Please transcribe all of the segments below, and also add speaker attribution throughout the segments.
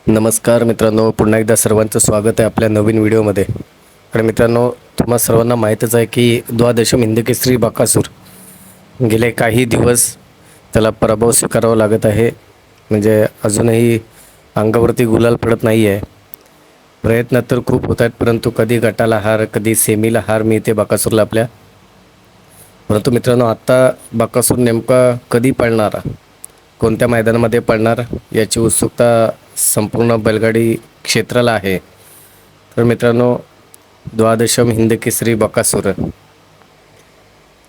Speaker 1: नमस्कार मित्रांनो, पुन्हा एकदा सर्वांचं स्वागत आहे आपल्या नवीन व्हिडिओमध्ये. आणि मित्रांनो, तुम्हा सर्वांना माहीतच आहे की द्वादशम हिंदकेसरी बकासूर गेले काही दिवस त्याला पराभव स्वीकारावा लागत आहे. म्हणजे अजूनही अंगावरती गुलाल पडत नाही आहे. प्रयत्न तर खूप होत आहेत, परंतु कधी गटाला हार, कधी सेमीला हार मिळते बकासूरला आपल्या. परंतु मित्रांनो, आत्ता बकासूर नेमका कधी पळणार, कोणत्या मैदानामध्ये पळणार याची उत्सुकता संपूर्ण बैलगाडी क्षेत्राला आहे. तर मित्रांनो, द्वादशम हिंदकेसरी बकासूर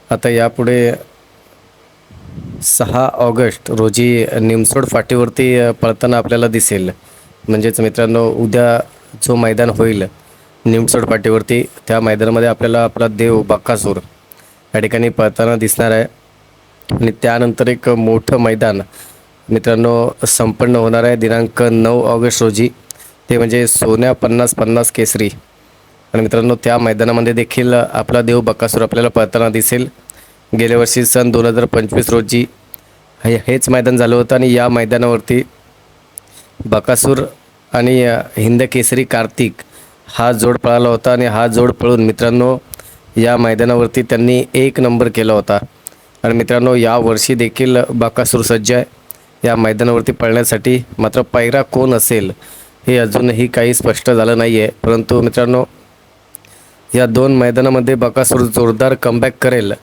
Speaker 1: आता यापुढे 6 ऑगस्ट रोजी निमसोड फाटीवरती पळताना आपल्याला दिसेल. म्हणजेच मित्रांनो, उद्या जो मैदान होईल निमसोड फाटीवरती, त्या मैदानामध्ये आपल्याला आपला देव बकासूर या ठिकाणी पळताना दिसणार आहे. आणि त्यानंतर एक मोठं मैदान मित्रांनो संपन्न होणार आहे दिनांक 9 ऑगस्ट रोजी. ते म्हणजे सोन्या 50-50 केसरी. आणि मित्रांनो, त्या मैदानामध्ये देखील आपला देव बकासूर आपल्याला पळताना दिसेल. गेल्या वर्षी सन 2025 रोजी हेच मैदान झालं होतं आणि या मैदानावरती बकासूर आणि हिंदकेसरी कार्तिक हा जोड पळाला होता. आणि हा जोड पळून मित्रांनो या मैदानावरती त्यांनी 1 नंबर केला होता. आणि मित्रांनो, या वर्षी देखील बकासूर सज्ज आहे या मैदानावरती पळण्यासाठी. मात्र पायरा कोण असेल हे अजूनही काही स्पष्ट झालं नाही आहे. परंतु मित्रांनो, या 2 मैदानामध्ये बकासूर जोरदार कमबॅक करेल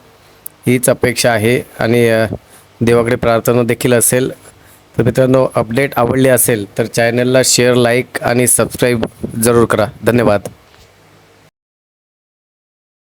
Speaker 1: हीच अपेक्षा आहे. आणि देवाकडे प्रार्थना देखील असेल. तर मित्रांनो, अपडेट आवडले असेल तर चॅनलला शेअर, लाईक आणि सबस्क्राईब जरूर करा. धन्यवाद.